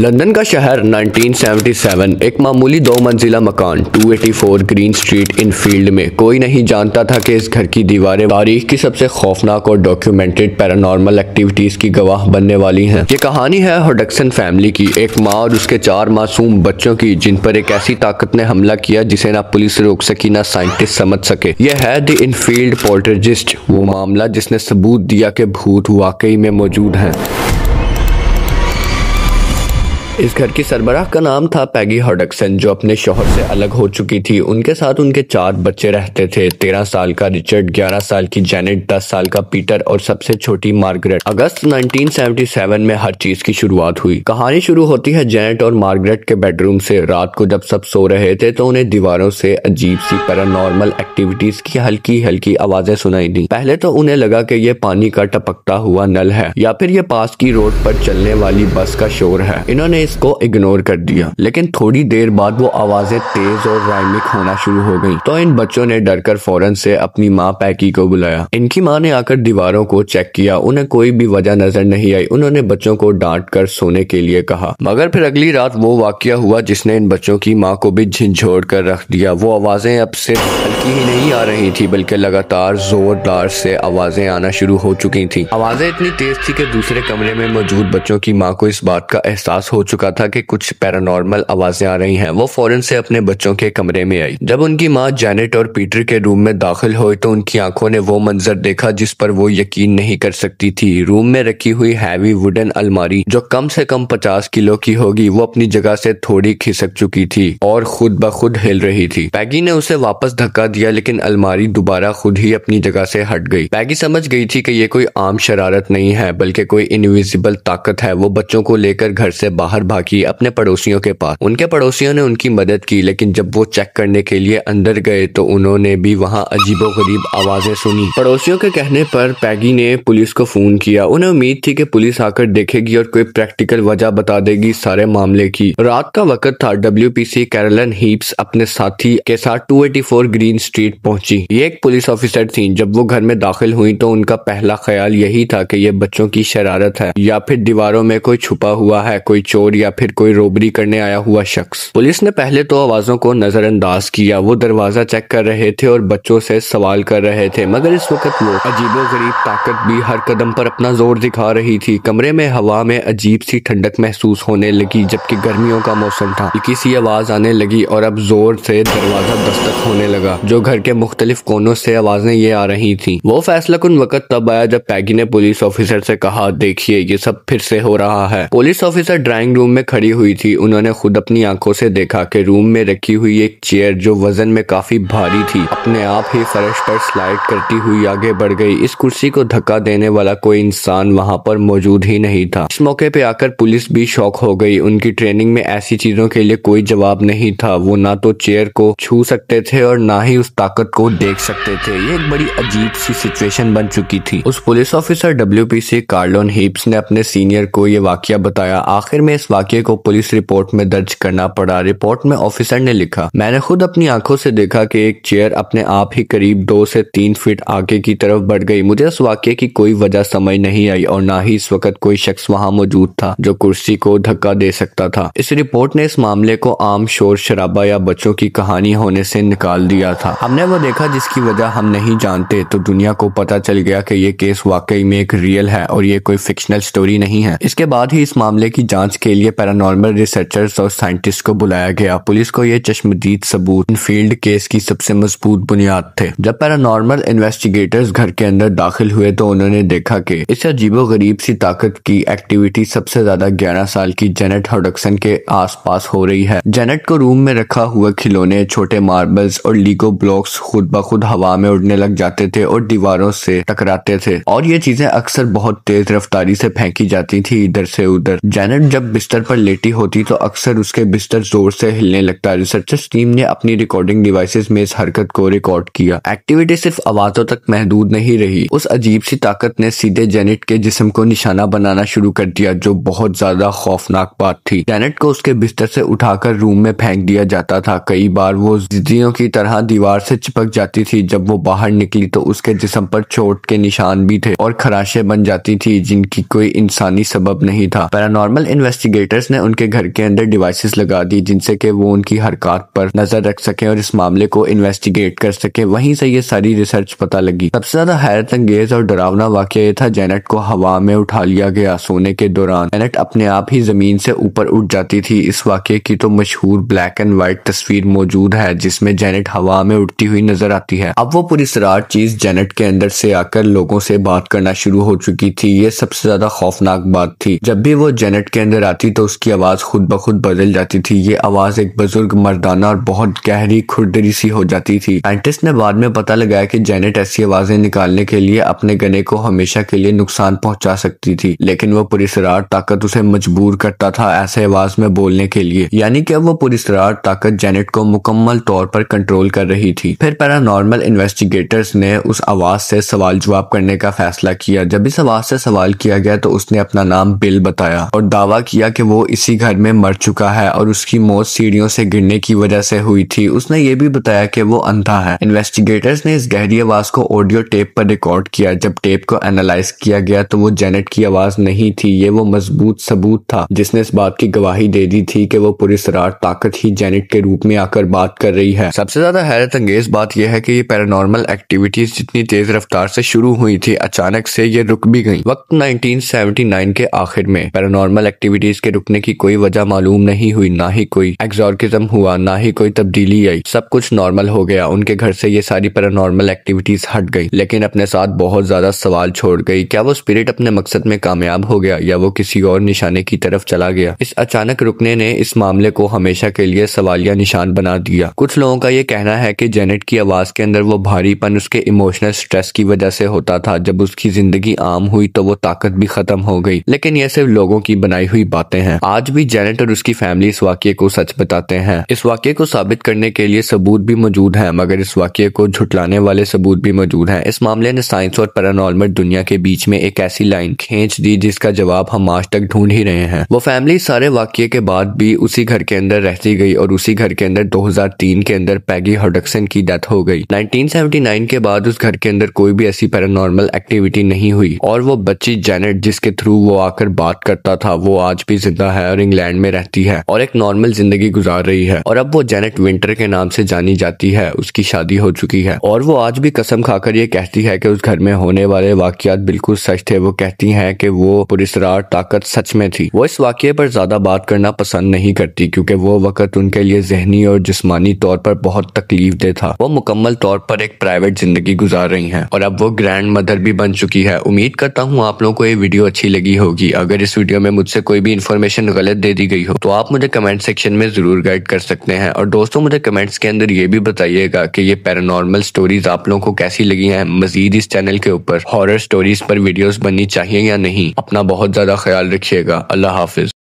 London का शहर 1977 एक मामूली 2 मंजिला मकान 284 ग्रीन स्ट्रीट इनफील्ड में। कोई नहीं जानता था कि इस घर की दीवारें तारीख की सबसे खौफनाक और डॉक्यूमेंटेड पैरानॉर्मल एक्टिविटीज की गवाह बनने वाली हैं। ये कहानी है हडक्सन फैमिली की, एक माँ और उसके 4 मासूम बच्चों की, जिन पर एक ऐसी ताकत ने हमला किया जिसे ना पुलिस रोक सकी ना साइंटिस्ट समझ सके। यह है द इनफील्ड पोल्टरजिस्ट, वो मामला जिसने सबूत दिया कि भूत वाकई में मौजूद हैं। इस घर की सरबराह का नाम था पैगी हडक्सन, जो अपने शौहर से अलग हो चुकी थी। उनके साथ उनके 4 बच्चे रहते थे, 13 साल का रिचर्ड, 11 साल की जेनेट, 10 साल का पीटर और सबसे छोटी मार्गरेट। अगस्त 1977 में हर चीज की शुरुआत हुई। कहानी शुरू होती है जेनेट और मार्गरेट के बेडरूम से। रात को जब सब सो रहे थे तो उन्हें दीवारों से अजीब सी पैरानॉर्मल एक्टिविटीज की हल्की हल्की आवाजें सुनाई दी। पहले तो उन्हें लगा कि ये पानी का टपकता हुआ नल है या फिर ये पास की रोड पर चलने वाली बस का शोर है। इन्होंने इसको इग्नोर कर दिया, लेकिन थोड़ी देर बाद वो आवाजें तेज और राइमिक होना शुरू हो गईं। तो इन बच्चों ने डरकर फौरन से अपनी माँ पैगी को बुलाया। इनकी माँ ने आकर दीवारों को चेक किया, उन्हें कोई भी वजह नजर नहीं आई। उन्होंने बच्चों को डांट कर सोने के लिए कहा, मगर फिर अगली रात वो वाकया हुआ जिसने इन बच्चों की माँ को भी झिंझोड़ कर रख दिया। वो आवाजें अब सिर्फ हल्की ही नहीं आ रही थी, बल्कि लगातार जोरदार से आवाजें आना शुरू हो चुकी थी। आवाजें इतनी तेज थी कि दूसरे कमरे में मौजूद बच्चों की माँ को इस बात का एहसास हो चुका था कि कुछ पैरानॉर्मल आवाजें आ रही हैं। वो फौरन से अपने बच्चों के कमरे में आई। जब उनकी माँ जेनेट और पीटर के रूम में दाखिल हुई तो उनकी आंखों ने वो मंजर देखा जिस पर वो यकीन नहीं कर सकती थी। रूम में रखी हुई हैवी वुडन अलमारी, जो कम से कम 50 किलो की होगी, वो अपनी जगह से थोड़ी खिसक चुकी थी और खुद ब खुद हिल रही थी। पैगी ने उसे वापस धक्का दिया, लेकिन अलमारी दोबारा खुद ही अपनी जगह से हट गई। पैगी समझ गई थी कि ये कोई आम शरारत नहीं है, बल्कि कोई इनविजिबल ताकत है। वो बच्चों को लेकर घर से बाहर भागी अपने पड़ोसियों के पास। उनके पड़ोसियों ने उनकी मदद की, लेकिन जब वो चेक करने के लिए अंदर गए तो उन्होंने भी वहां अजीबोगरीब आवाजें सुनी। पड़ोसियों के कहने पर पैगी ने पुलिस को फोन किया। उन्हें उम्मीद थी कि पुलिस आकर देखेगी और कोई प्रैक्टिकल वजह बता देगी सारे मामले की। रात का वक्त था। WPC कैरोलिन हीप्स अपने साथी के साथ 284 ग्रीन स्ट्रीट पहुंची। ये एक पुलिस ऑफिसर थी। जब वो घर में दाखिल हुई तो उनका पहला ख्याल यही था कि ये बच्चों की शरारत है या फिर दीवारों में कोई छुपा हुआ है, कोई चोर या फिर कोई रोबरी करने आया हुआ शख्स। पुलिस ने पहले तो आवाजों को नजरअंदाज किया। वो दरवाजा चेक कर रहे थे और बच्चों से सवाल कर रहे थे, मगर इस वक्त वो अजीबोगरीब ताकत भी हर कदम पर अपना जोर दिखा रही थी। कमरे में हवा में अजीब सी ठंडक महसूस होने लगी, जबकि गर्मियों का मौसम था। हल्की सी आवाज आने लगी और अब जोर से दरवाजा दस्तक होने लगा, जो घर के मुख्तलिफ कोनों से आवाजें ये आ रही थी। वो फैसला कुन वक्त तब आया जब पैगी ने पुलिस ऑफिसर से कहा, देखिए ये सब फिर से हो रहा है। पुलिस ऑफिसर ड्राइंग रूम में खड़ी हुई थी। उन्होंने खुद अपनी आंखों से देखा कि रूम में रखी हुई एक चेयर, जो वजन में काफी भारी थी, अपने आप ही फर्श पर स्लाइड करती हुई आगे बढ़ गई। इस कुर्सी को धक्का देने वाला कोई इंसान वहां पर मौजूद ही नहीं था। इस मौके पे आकर पुलिस भी शॉक हो गई। उनकी ट्रेनिंग में ऐसी चीजों के लिए कोई जवाब नहीं था। वो ना तो चेयर को छू सकते थे और ना ही उस ताकत को देख सकते थे। ये एक बड़ी अजीब सी सिचुएशन बन चुकी थी। उस पुलिस ऑफिसर WPC कार्लोन हीप्स ने अपने सीनियर को ये वाकया बताया। आखिर में इस वाकये को पुलिस रिपोर्ट में दर्ज करना पड़ा। रिपोर्ट में ऑफिसर ने लिखा, मैंने खुद अपनी आंखों से देखा कि एक चेयर अपने आप ही करीब 2 से 3 फीट आगे की तरफ बढ़ गई। मुझे उस वाकये की कोई वजह समझ नहीं आई और ना ही इस वक्त कोई शख्स वहां मौजूद था जो कुर्सी को धक्का दे सकता था। इस रिपोर्ट ने इस मामले को आम शोर शराबा या बच्चों की कहानी होने से निकाल दिया था। हमने वो देखा जिसकी वजह हम नहीं जानते, तो दुनिया को पता चल गया कि ये केस वाकई में एक रियल है और ये कोई फिक्शनल स्टोरी नहीं है। इसके बाद ही इस मामले की जांच के लिए पैरानॉर्मल रिसर्चर्स और साइंटिस्ट को बुलाया गया। पुलिस को ये चश्मदीद सबूत फील्ड केस की सबसे मजबूत बुनियाद थे। जब पैरानॉर्मल इन्वेस्टिगेटर्स घर के अंदर दाखिल हुए तो उन्होंने देखा कि इस अजीबोगरीब सी ताकत की एक्टिविटी सबसे ज्यादा 11 साल की जेनेट हडक्सन के आसपास हो रही है। जेनेट को रूम में रखा हुआ खिलौने, छोटे मार्बल्स और लीगो ब्लॉक्स खुद ब खुद हवा में उड़ने लग जाते थे और दीवारों से टकराते थे, और ये चीजें अक्सर बहुत तेज रफ्तारी से फेंकी जाती थी इधर से उधर। जेनेट जब बिस्तर पर लेटी होती तो अक्सर उसके बिस्तर जोर से हिलने लगता। रिसर्चर्स टीम ने अपनी रिकॉर्डिंग डिवाइसेस में इस हरकत को रिकॉर्ड किया। एक्टिविटी सिर्फ आवाजों तक महदूद नहीं रही। उस अजीब सी ताकत ने सीधे जेनेट के जिस्म को निशाना बनाना शुरू कर दिया, जो बहुत ज्यादा खौफनाक बात थी। जेनेट को उसके बिस्तर से उठाकर रूम में फेंक दिया जाता था। कई बार वो जिद्दियों की तरह दीवार से चिपक जाती थी। जब वो बाहर निकली तो उसके जिस्म पर चोट के निशान भी थे और खराशें बन जाती थी जिनकी कोई इंसानी सबब नहीं था। पैरानॉर्मल इन्वेस्टिगेटर इन्वेस्टिगेटर्स ने उनके घर के अंदर डिवाइसेस लगा दी जिनसे कि वो उनकी हरकत पर नजर रख सके और इस मामले को इन्वेस्टिगेट कर सके। वहीं से ये सारी रिसर्च पता लगी। सबसे ज्यादा हैरत अंगेज और डरावना वाकया ये था, जेनेट को हवा में उठा लिया गया सोने के दौरान। जेनेट अपने आप ही जमीन से ऊपर उठ जाती थी। इस वाकये की तो मशहूर ब्लैक एंड व्हाइट तस्वीर मौजूद है जिसमें जेनेट हवा में उड़ती हुई नजर आती है। अब वो पुरस्रार चीज जेनेट के अंदर से आकर लोगों से बात करना शुरू हो चुकी थी। ये सबसे ज्यादा खौफनाक बात थी। जब भी वो जेनेट के अंदर आती तो उसकी आवाज खुद ब खुद बदल जाती थी। ये आवाज एक बुजुर्ग मर्दाना और बहुत गहरी खुरदरी सी हो जाती थी। साइंटिस्ट ने बाद में पता लगाया कि जेनेट ऐसी आवाजें निकालने के लिए अपने गले को हमेशा के लिए नुकसान पहुंचा सकती थी, लेकिन वो पुरस्रार ताकत उसे मजबूर करता था ऐसे आवाज में बोलने के लिए। यानी कि अब वो पुरस्रार ताकत जेनेट को मुकम्मल तौर पर कंट्रोल कर रही थी। फिर पैरानॉर्मल इन्वेस्टिगेटर्स ने उस आवाज से सवाल जवाब करने का फैसला किया। जब इस आवाज से सवाल किया गया तो उसने अपना नाम बिल बताया और दावा किया कि वो इसी घर में मर चुका है और उसकी मौत सीढ़ियों से गिरने की वजह से हुई थी। उसने ये भी बताया कि वो अंधा है। इन्वेस्टिगेटर्स ने इस गहरी आवाज को ऑडियो टेप पर रिकॉर्ड किया। जब टेप को एनालाइज किया गया तो वो जेनेट की आवाज नहीं थी। ये वो मजबूत सबूत था जिसने इस बात की गवाही दे दी थी कि वो पुरस्रार ताकत ही जेनेट के रूप में आकर बात कर रही है। सबसे ज्यादा हैरत अंगेज बात यह है कि ये पैरानॉर्मल एक्टिविटीज जितनी तेज रफ्तार से शुरू हुई थी अचानक से ये रुक भी गई। वक्त 1979 के आखिर में पैरानॉर्मल एक्टिविटीज के रुकने की कोई वजह मालूम नहीं हुई, ना ही कोई एक्सॉर्सिज्म हुआ, ना ही कोई तब्दीली आई। सब कुछ नॉर्मल हो गया। उनके घर से ये सारी पैरानॉर्मल एक्टिविटीज हट गई, लेकिन अपने साथ बहुत ज्यादा सवाल छोड़ गई। क्या वो स्पिरिट अपने मकसद में कामयाब हो गया या वो किसी और निशाने की तरफ चला गया? इस अचानक रुकने ने इस मामले को हमेशा के लिए सवालिया निशान बना दिया। कुछ लोगों का ये कहना है कि जेनेट की आवाज के अंदर वो भारीपन उसके इमोशनल स्ट्रेस की वजह से होता था। जब उसकी जिंदगी आम हुई तो वो ताकत भी खत्म हो गई, लेकिन ये सिर्फ लोगों की बनाई हुई बातें हैं। आज भी जेनेट और उसकी फैमिली इस वाकये को सच बताते हैं। इस वाकये को साबित करने के लिए सबूत भी मौजूद हैं, मगर इस वाकये को झुटलाने वाले सबूत भी मौजूद हैं। इस मामले ने साइंस और पैरानॉर्मल दुनिया के बीच में एक ऐसी लाइन खींच दी जिसका जवाब हम आज तक ढूंढ ही रहे हैं। वो फैमिली सारे वाकये के बाद भी उसी घर के अंदर रहती गई और उसी घर के अंदर 2003 के अंदर पैगी हॉडक्सन की डेथ हो गई। 1979 के बाद उस घर के अंदर कोई भी ऐसी पैरानॉर्मल एक्टिविटी नहीं हुई और वो बच्ची जेनेट जिसके थ्रू वो आकर बात करता था वो आज भी जिंदा है और इंग्लैंड में रहती है और एक नॉर्मल जिंदगी गुजार रही है। और अब वो जेनेट विंटर के नाम से जानी जाती है। उसकी शादी हो चुकी है और वो आज भी कसम खाकर ये कहती है कि उस घर में होने वाले वाकयात बिल्कुल सच थे। वो कहती है कि वो पुरस्रार ताकत सच में थी। वो इस वाकये पर ज्यादा बात करना पसंद नहीं करती क्योंकि वो वक्त उनके लिए जहनी और जिस्मानी तौर पर बहुत तकलीफ दे था। वो मुकम्मल तौर पर एक प्राइवेट जिंदगी गुजार रही हैं और अब वो ग्रैंड मदर भी बन चुकी है। उम्मीद करता हूँ आप लोगों को ये वीडियो अच्छी लगी होगी। अगर इस वीडियो में मुझसे कोई भी इन्फॉर्मेशन गलत दे दी गई हो तो आप मुझे कमेंट सेक्शन में जरूर गाइड कर सकते हैं। और दोस्तों मुझे कमेंट्स के अंदर ये भी बताइएगा कि ये पैरानॉर्मल स्टोरीज आप लोगों को कैसी लगी हैं। मजीद इस चैनल के ऊपर हॉरर स्टोरीज पर वीडियोस बननी चाहिए या नहीं। अपना बहुत ज्यादा ख्याल रखिएगा। अल्लाह हाफिज।